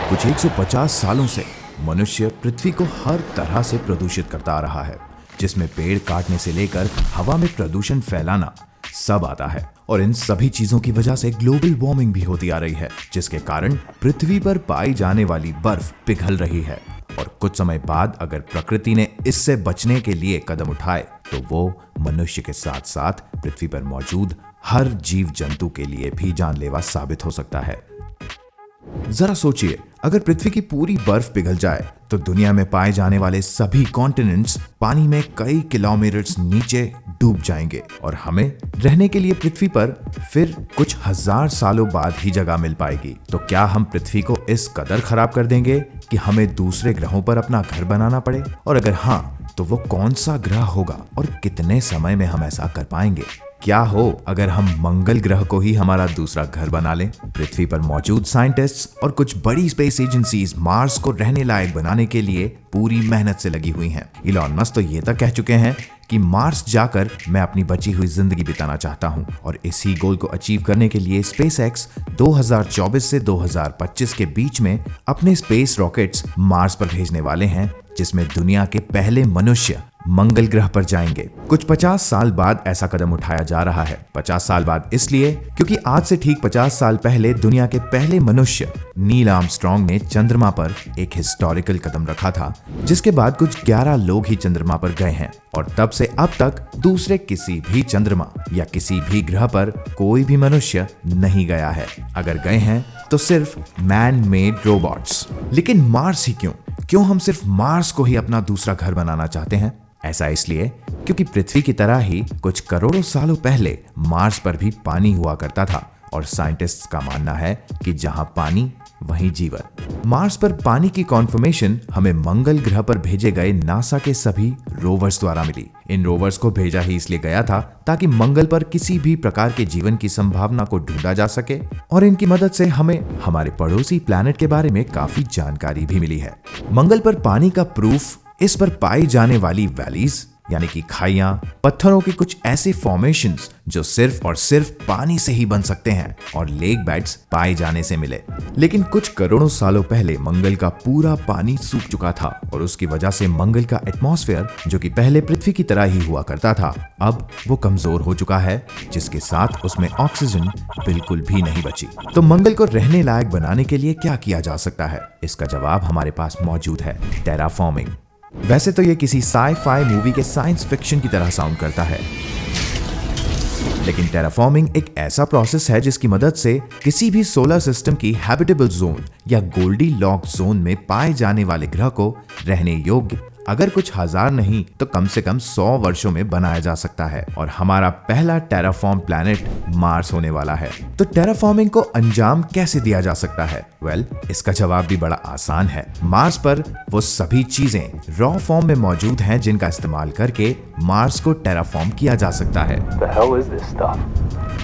कुछ 150 सालों से मनुष्य पृथ्वी को हर तरह से प्रदूषित करता आ रहा है, जिसमें पेड़ काटने से लेकर हवा में प्रदूषण फैलाना सब आता है। और इन सभी चीजों की वजह से ग्लोबल वार्मिंग भी होती आ रही है, जिसके कारण पृथ्वी पर पाई जाने वाली बर्फ पिघल रही है। और कुछ समय बाद अगर प्रकृति ने इससे बचने के लिए कदम उठाए तो वो मनुष्य के साथ साथ पृथ्वी पर मौजूद हर जीव जंतु के लिए भी जानलेवा साबित हो सकता है। जरा सोचिए, अगर पृथ्वी की पूरी बर्फ पिघल जाए तो दुनिया में पाए जाने वाले सभी कॉन्टिनेंट्स पानी में कई किलोमीटर्स नीचे डूब जाएंगे और हमें रहने के लिए पृथ्वी पर फिर कुछ हजार सालों बाद ही जगह मिल पाएगी। तो क्या हम पृथ्वी को इस कदर खराब कर देंगे कि हमें दूसरे ग्रहों पर अपना घर बनाना पड़े? और अगर हाँ, तो वो कौन सा ग्रह होगा और कितने समय में हम ऐसा कर पाएंगे? क्या हो अगर हम मंगल ग्रह को ही हमारा दूसरा घर बना लें? पृथ्वी पर मौजूद साइंटिस्ट्स और कुछ बड़ी स्पेस एजेंसीज मार्स को रहने लायक बनाने के लिए पूरी मेहनत से लगी हुई हैं। इलॉन मस्क तो ये तक कह चुके हैं कि मार्स जाकर मैं अपनी बची हुई जिंदगी बिताना चाहता हूं। और इसी गोल को अचीव करने के लिए स्पेसएक्स 2024 से 2025 के बीच में अपने स्पेस रॉकेट्स मार्स पर भेजने वाले हैं, जिसमें दुनिया के पहले मनुष्य मंगल ग्रह पर जाएंगे। कुछ 50 साल बाद ऐसा कदम उठाया जा रहा है। 50 साल बाद इसलिए क्योंकि आज से ठीक 50 साल पहले दुनिया के पहले मनुष्य नील आर्मस्ट्रांग ने चंद्रमा पर एक हिस्टोरिकल कदम रखा था, जिसके बाद कुछ 11 लोग ही चंद्रमा पर गए हैं। और तब से अब तक दूसरे किसी भी चंद्रमा या किसी भी ग्रह पर कोई भी मनुष्य नहीं गया है। अगर गए हैं तो सिर्फ मैन मेड रोबोट्स। लेकिन मार्स ही क्यों हम सिर्फ मार्स को ही अपना दूसरा घर बनाना चाहते हैं? ऐसा इसलिए क्योंकि पृथ्वी की तरह ही कुछ करोड़ों सालों पहले मार्स पर भी पानी हुआ करता था और साइंटिस्ट्स का मानना है कि जहां पानी वहीं जीवन। मार्स पर पानी की कॉन्फर्मेशन हमें मंगल ग्रह पर भेजे गए नासा के सभी रोवर्स द्वारा मिली। इन रोवर्स को भेजा ही इसलिए गया था ताकि मंगल पर किसी भी प्रकार के जीवन की संभावना को ढूंढा जा सके, और इनकी मदद से हमें हमारे पड़ोसी प्लैनेट के बारे में काफी जानकारी भी मिली है। मंगल पर पानी का प्रूफ इस पर पाई जाने वाली वैलीज यानी कि खाइयां, पत्थरों के कुछ ऐसे फॉर्मेशंस जो सिर्फ और सिर्फ पानी से ही बन सकते हैं, और लेक बेड्स पाए जाने से मिले। लेकिन कुछ करोड़ों सालों पहले मंगल का पूरा पानी सूख चुका था और उसकी वजह से मंगल का एटमॉस्फेयर, जो कि पहले पृथ्वी की तरह ही हुआ करता था, अब वो कमजोर हो चुका है, जिसके साथ उसमें ऑक्सीजन बिल्कुल भी नहीं बची। तो मंगल को रहने लायक बनाने के लिए क्या किया जा सकता है? इसका जवाब हमारे पास मौजूद है, टेराफॉर्मिंग। वैसे तो ये किसी साई-फाई मूवी के साइंस फिक्शन की तरह साउंड करता है, लेकिन टेराफॉर्मिंग एक ऐसा प्रोसेस है जिसकी मदद से किसी भी सोलर सिस्टम की हैबिटेबल जोन या गोल्डी लॉक जोन में पाए जाने वाले ग्रह को रहने योग्य अगर कुछ हजार नहीं तो कम से कम 100 वर्षों में बनाया जा सकता है। और हमारा पहला टेराफॉर्म प्लैनेट मार्स होने वाला है। तो टेराफॉर्मिंग को अंजाम कैसे दिया जा सकता है? इसका जवाब भी बड़ा आसान है। मार्स पर वो सभी चीजें रॉ फॉर्म में मौजूद हैं जिनका इस्तेमाल करके मार्स को टेराफॉर्म किया जा सकता है।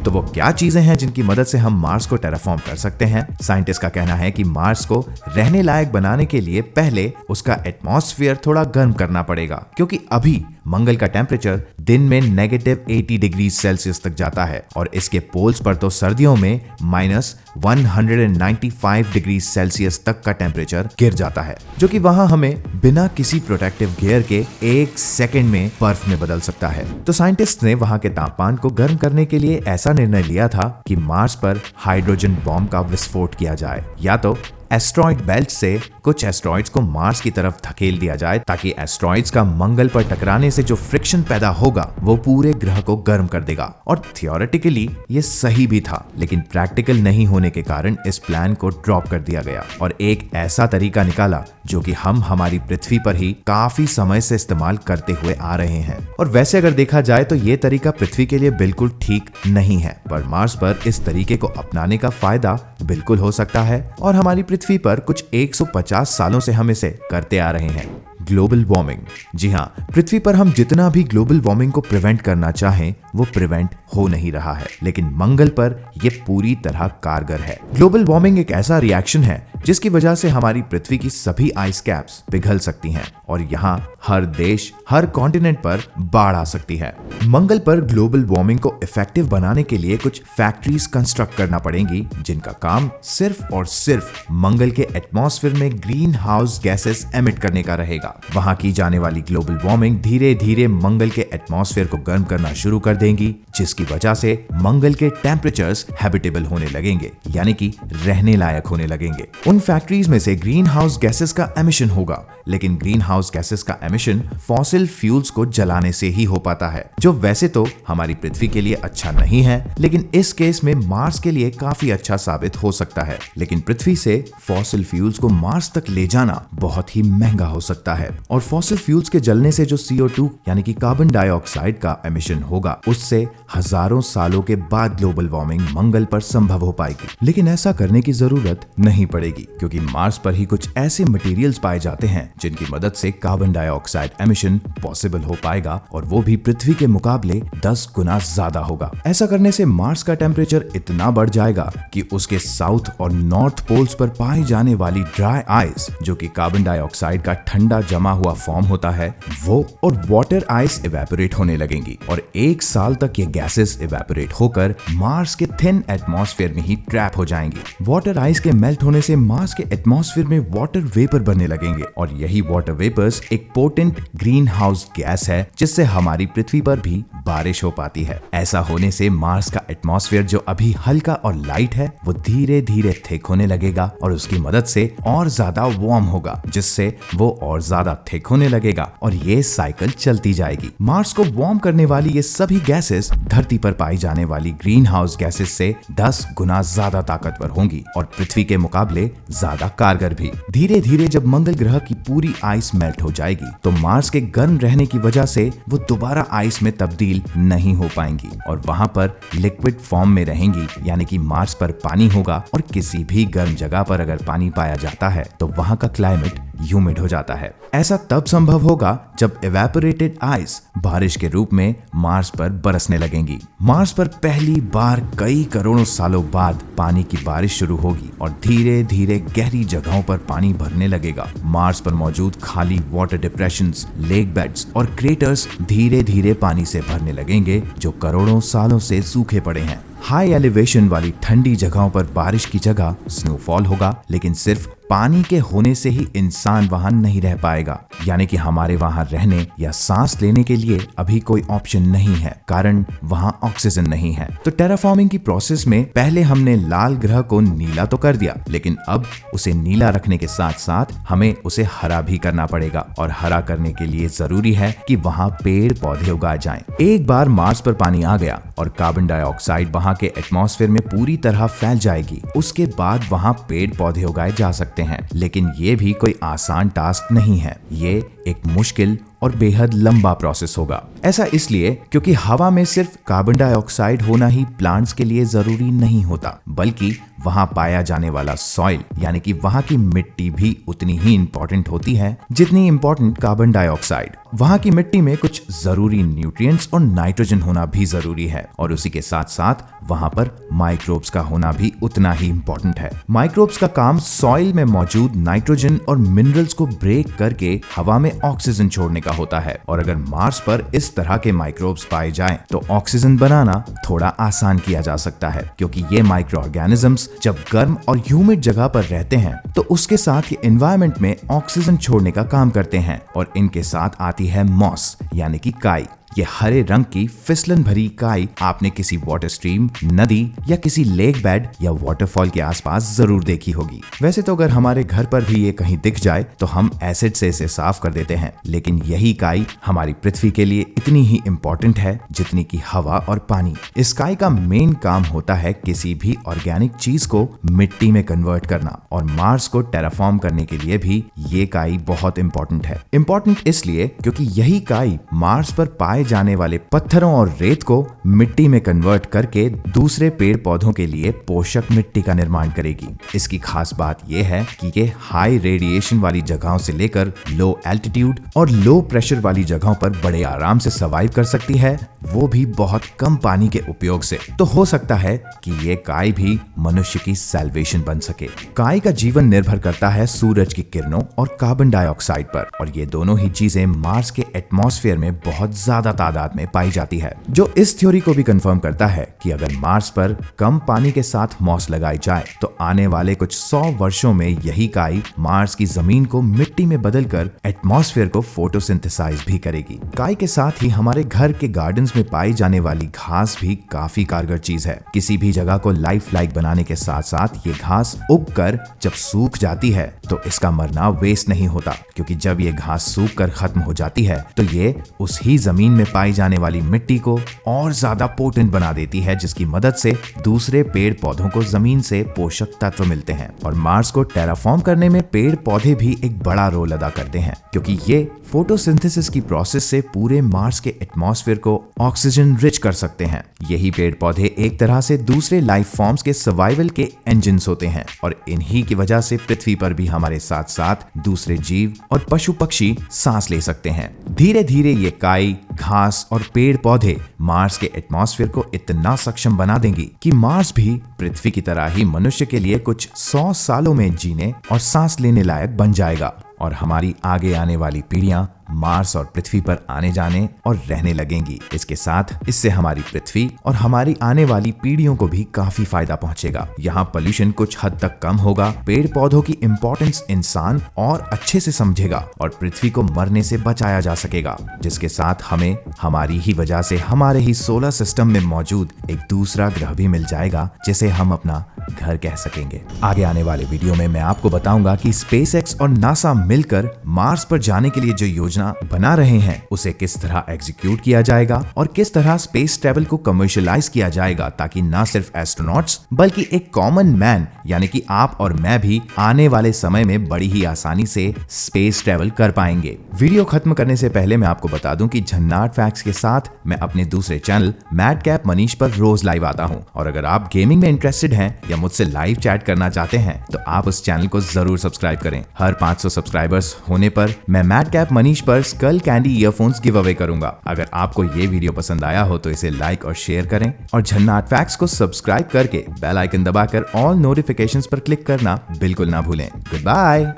तो वो क्या चीजें हैं जिनकी मदद से हम मार्स को टेराफॉर्म कर सकते हैं? साइंटिस्ट का कहना है कि मार्स को रहने लायक बनाने के लिए पहले उसका एटमॉस्फेयर थोड़ा गर्म करना पड़ेगा, क्योंकि अभी मंगल का टेम्परेचर दिन में -80 डिग्री सेल्सियस तक जाता है और इसके पोल्स पर तो सर्दियों में -195 डिग्री सेल्सियस तक का टेम्परेचर गिर जाता है, जो कि वहां हमें बिना किसी प्रोटेक्टिव गियर के 1 सेकंड में बर्फ में बदल सकता है। तो साइंटिस्ट ने वहां के तापमान को गर्म करने के लिए ऐसा निर्णय लिया था कि मार्स पर हाइड्रोजन बॉम्ब का विस्फोट किया जाए, या तो एस्ट्रॉइड बेल्ट से कुछ एस्ट्रॉइड्स को मार्स की तरफ धकेल दिया जाए ताकि एस्ट्रॉइड्स का मंगल पर टकराने से जो फ्रिक्शन पैदा होगा वो पूरे ग्रह को गर्म कर देगा। और थियोरेटिकली ये सही भी था, लेकिन प्रैक्टिकल नहीं होने के कारण इस प्लान को ड्रॉप कर दिया गया और एक ऐसा तरीका निकाला जो कि हम हमारी पृथ्वी पर ही काफी समय से इस्तेमाल करते हुए आ रहे हैं। और वैसे अगर देखा जाए तो ये तरीका पृथ्वी के लिए बिल्कुल ठीक नहीं है, पर मार्स पर इस तरीके को अपनाने का फायदा बिल्कुल हो सकता है और हमारी पृथ्वी पर कुछ 150 सालों से हम इसे करते आ रहे हैं। Global warming. जी हाँ, पृथ्वी पर हम जितना भी ग्लोबल वार्मिंग को प्रिवेंट करना चाहें वो प्रिवेंट हो नहीं रहा है, लेकिन मंगल पर यह पूरी तरह कारगर है। ग्लोबल वार्मिंग एक ऐसा रिएक्शन है जिसकी वजह से हमारी पृथ्वी की सभी आइस कैप्स पिघल सकती हैं और यहाँ हर देश, हर कॉन्टिनेंट पर बाढ़ आ सकती है। मंगल पर ग्लोबल वार्मिंग को इफेक्टिव बनाने के लिए कुछ फैक्ट्रीज कंस्ट्रक्ट करना पड़ेंगी जिनका काम सिर्फ और सिर्फ मंगल के एटमॉस्फेयर में ग्रीन हाउस गैसेस एमिट करने का रहेगा। वहां की जाने वाली ग्लोबल वार्मिंग धीरे धीरे मंगल के एटमॉस्फेयर को गर्म करना शुरू कर देंगी, जिसकी वजह से मंगल के टेम्परेचर्स हैबिटेबल होने लगेंगे, यानी कि रहने लायक होने लगेंगे। उन फैक्ट्रीज में से ग्रीन हाउस गैसेस का एमिशन होगा, लेकिन ग्रीन हाउस गैसेस का एमिशन फॉसिल फ्यूल्स को जलाने से ही हो पाता है, जो वैसे तो हमारी पृथ्वी के लिए अच्छा नहीं है, लेकिन इस केस में मार्स के लिए काफी अच्छा साबित हो सकता है। लेकिन पृथ्वी से फॉसिल फ्यूल्स को मार्स तक ले जाना बहुत ही महंगा हो सकता है और फॉसिल फ्यूल्स के जलने से जो CO2 यानी कि कार्बन डाइऑक्साइड का एमिशन होगा, उससे हजारों सालों के बाद ग्लोबल वार्मिंग मंगल पर संभव हो पाएगी। लेकिन ऐसा करने की जरूरत नहीं पड़ेगी, क्योंकि मार्स पर ही कुछ ऐसे मटेरियल्स पाए जाते हैं जिनकी मदद से कार्बन डाइऑक्साइड एमिशन पॉसिबल हो पाएगा और वो भी पृथ्वी के मुकाबले 10 गुना ज्यादा होगा। ऐसा करने से मार्स का टेम्परेचर इतना बढ़ जाएगा कि उसके साउथ और नॉर्थ पोल्स पर पाई जाने वाली ड्राई आइस, जो कि कार्बन डाइऑक्साइड का ठंडा जमा हुआ फॉर्म होता है, वो और वाटर आइस इवेपोरेट होने लगेंगी और 1 साल तक ये गैसेस इवेपोरेट होकर मार्स के थिन एटमॉस्फेयर में ही ट्रैप हो जाएंगी। वाटर आइस के मेल्ट होने से मार्स के एटमॉस्फेयर में वाटर वेपर बनने लगेंगे और यही वाटर वेपर्स एक पोटेंट ग्रीन हाउस गैस है जिससे हमारी पृथ्वी पर भी बारिश हो पाती है। ऐसा होने से मार्स का एटमॉस्फेयर जो अभी हल्का और लाइट है, वो धीरे धीरे थिक होने लगेगा और उसकी मदद से और ज्यादा वार्म होगा, जिससे वो और ज्यादा थिक होने लगेगा और ये साइकिल चलती जाएगी। मार्स को वार्म करने वाली ये सभी गैसेस धरती पर पाई जाने वाली ग्रीन हाउस गैसेस से 10 गुना ज्यादा ताकतवर होंगी और पृथ्वी के मुकाबले ज्यादा कारगर भी। धीरे धीरे जब मंगल ग्रह की पूरी आइस मेल्ट हो जाएगी तो मार्स के गर्म रहने की वजह से वो दोबारा आइस में तब्दील नहीं हो पाएंगी और वहां पर लिक्विड फॉर्म में रहेंगी, यानी कि मार्स पर पानी होगा और किसी भी गर्म जगह पर अगर पानी पाया जाता है तो वहां का क्लाइमेट ह्यूमिड हो जाता है। ऐसा तब संभव होगा जब इवेपोरेटेड आइस बारिश के रूप में मार्स पर बरसने लगेंगी। मार्स पर पहली बार कई करोड़ों सालों बाद पानी की बारिश शुरू होगी और धीरे धीरे गहरी जगहों पर पानी भरने लगेगा। मार्स पर मौजूद खाली वाटर डिप्रेशंस, लेक बेड्स और क्रेटर्स धीरे धीरे पानी से भरने लगेंगे, जो करोड़ों सालों से सूखे पड़े हैं। हाई एलिवेशन वाली ठंडी जगहों पर बारिश की जगह स्नोफॉल होगा, लेकिन सिर्फ पानी के होने से ही इंसान वहां नहीं रह पाएगा, यानी कि हमारे वहां रहने या सांस लेने के लिए अभी कोई ऑप्शन नहीं है, कारण वहां ऑक्सीजन नहीं है। तो टेराफॉर्मिंग की प्रोसेस में पहले हमने लाल ग्रह को नीला तो कर दिया, लेकिन अब उसे नीला रखने के साथ साथ हमें उसे हरा भी करना पड़ेगा और हरा करने के लिए जरूरी है कि वहां पेड़ पौधे उगाए जाएं। एक बार मार्स पर पानी आ गया और कार्बन डाइऑक्साइड वहां के एटमॉस्फेयर में पूरी तरह फैल जाएगी, उसके बाद वहां पेड़ पौधे उगाए जा सकते हैं, लेकिन ये भी कोई आसान टास्क नहीं है। ये एक मुश्किल और बेहद लंबा प्रोसेस होगा। ऐसा इसलिए क्योंकि हवा में सिर्फ कार्बन डाइऑक्साइड होना ही प्लांट्स के लिए जरूरी नहीं होता, बल्कि वहां पाया जाने वाला सॉइल यानी कि वहां की मिट्टी भी उतनी ही इंपॉर्टेंट होती है जितनी इंपॉर्टेंट कार्बन डाइऑक्साइड। वहां की मिट्टी में कुछ जरूरी न्यूट्रिएंट्स और नाइट्रोजन होना भी जरूरी है और उसी के साथ साथ वहां पर माइक्रोब्स का होना भी उतना ही इंपॉर्टेंट है। माइक्रोब्स का काम सॉइल में मौजूद नाइट्रोजन और मिनरल्स को ब्रेक करके हवा में ऑक्सीजन छोड़ने का होता है और अगर मार्स पर इस तरह के माइक्रोब्स पाए जाएं तो ऑक्सीजन बनाना थोड़ा आसान किया जा सकता है, क्योंकि ये माइक्रो ऑर्गेनिजम्स जब गर्म और ह्यूमिड जगह पर रहते हैं तो उसके साथ ये एनवायरनमेंट में ऑक्सीजन छोड़ने का काम करते हैं और इनके साथ आती है मॉस यानी कि काई। ये हरे रंग की फिसलन भरी काई आपने किसी वाटर स्ट्रीम, नदी या किसी लेक बेड या वाटरफॉल के आसपास जरूर देखी होगी। वैसे तो अगर हमारे घर पर भी ये कहीं दिख जाए तो हम एसिड से इसे साफ कर देते हैं, लेकिन यही काई हमारी पृथ्वी के लिए इतनी ही इम्पोर्टेंट है जितनी की हवा और पानी। इस काई का मेन काम होता है किसी भी ऑर्गेनिक चीज को मिट्टी में कन्वर्ट करना और मार्स को टेराफॉर्म करने के लिए भी ये काई बहुत इंपॉर्टेंट है। इंपॉर्टेंट इसलिए क्योंकि यही काई मार्स पर पाए जाने वाले पत्थरों और रेत को मिट्टी में कन्वर्ट करके दूसरे पेड़ पौधों के लिए पोषक मिट्टी का निर्माण करेगी। इसकी खास बात यह है कि ये हाई रेडिएशन वाली जगहों से लेकर लो एल्टीट्यूड और लो प्रेशर वाली जगहों पर बड़े आराम से सर्वाइव कर सकती है, वो भी बहुत कम पानी के उपयोग से। तो हो सकता है कि ये काई भी मनुष्य की सैल्वेशन बन सके। काई का जीवन निर्भर करता है सूरज की किरणों और कार्बन डाइऑक्साइड पर, और ये दोनों ही चीजें मार्स के एटमॉस्फेयर में बहुत ज्यादा तादाद में पाई जाती है, जो इस थ्योरी को भी कंफर्म करता है कि अगर मार्स पर कम पानी के साथ मॉस लगाई जाए तो आने वाले कुछ 100 वर्षों में यही काई मार्स की जमीन को मिट्टी में बदलकर एटमॉस्फेयर को फोटोसिंथेसाइज भी करेगी। काई के साथ ही हमारे घर के गार्डन्स में पाई जाने वाली घास भी काफी कारगर चीज है। किसी भी जगह को लाइफ लाइक बनाने के साथ साथ ये घास उग कर जब सूख जाती है तो इसका मरना वेस्ट नहीं होता, क्योंकि जब ये घास सूख कर खत्म हो जाती है तो ये उस ही जमीन में पाई जाने वाली मिट्टी को और ज्यादा पोटेंट बना देती है, जिसकी मदद से दूसरे पेड़ पौधों को जमीन से पोषक तत्व मिलते हैं। और मार्स को टेराफॉर्म करने में पेड़ पौधे भी एक बड़ा रोल अदा करते हैं, क्योंकि ये फोटोसिंथेसिस की प्रोसेस से पूरे मार्स के एटमॉस्फेयर को ऑक्सीजन रिच कर सकते हैं। यही पेड़ पौधे एक तरह से दूसरे लाइफ फॉर्म्स के सर्वाइवल के इंजन्स होते हैं, और इन्हीं की वजह से पृथ्वी पर भी हमारे साथ साथ दूसरे जीव और पशु पक्षी सांस ले सकते हैं। धीरे धीरे ये काई, घास और पेड़ पौधे मार्स के एटमॉस्फेयर को इतना सक्षम बना देंगी कि मार्स भी पृथ्वी की तरह ही मनुष्य के लिए कुछ 100 सालों में जीने और सांस लेने लायक बन जाएगा, और हमारी आगे आने वाली पीढ़ियां मार्स और पृथ्वी पर आने जाने और रहने लगेंगी। इसके साथ इससे हमारी पृथ्वी और हमारी आने वाली पीढ़ियों को भी काफी फायदा पहुंचेगा। यहाँ पोल्यूशन कुछ हद तक कम होगा, पेड़ पौधों की इम्पोर्टेंस इंसान और अच्छे से समझेगा, और पृथ्वी को मरने से बचाया जा सकेगा, जिसके साथ हमें हमारी ही वजह से हमारे ही सोलर सिस्टम में मौजूद एक दूसरा ग्रह भी मिल जाएगा, जिसे हम अपना घर कह सकेंगे। आगे आने वाले वीडियो में मैं आपको बताऊंगा कि स्पेसएक्स और नासा मिलकर मार्स पर जाने के लिए जो योजना बना रहे हैं उसे किस तरह एग्जीक्यूट किया जाएगा, और किस तरह स्पेस ट्रैवल को कमर्शियलाइज किया जाएगा, ताकि ना सिर्फ एस्ट्रोनॉट्स बल्कि एक कॉमन मैन यानी कि आप और मैं भी आने वाले समय में बड़ी ही आसानी से स्पेस ट्रैवल कर पाएंगे। वीडियो खत्म करने से पहले मैं आपको बता दूं कि झन्नाट फैक्ट्स के साथ मैं अपने दूसरे चैनल मैडकैप मनीष पर रोज लाइव आता हूं, और अगर आप गेमिंग में इंटरेस्टेड हैं या मुझसे लाइव चैट करना चाहते हैं तो आप उस चैनल को जरूर सब्सक्राइब करें। हर 500 सब्सक्राइबर्स होने पर मैं मैडकैप मनीष पर Skullcandy earphones give away करूंगा। अगर आपको ये वीडियो पसंद आया हो तो इसे लाइक और शेयर करें, और झन्नाट फैक्ट्स को सब्सक्राइब करके बेल आइकन दबाकर ऑल नोटिफिकेशंस पर क्लिक करना बिल्कुल ना भूलें। Good bye.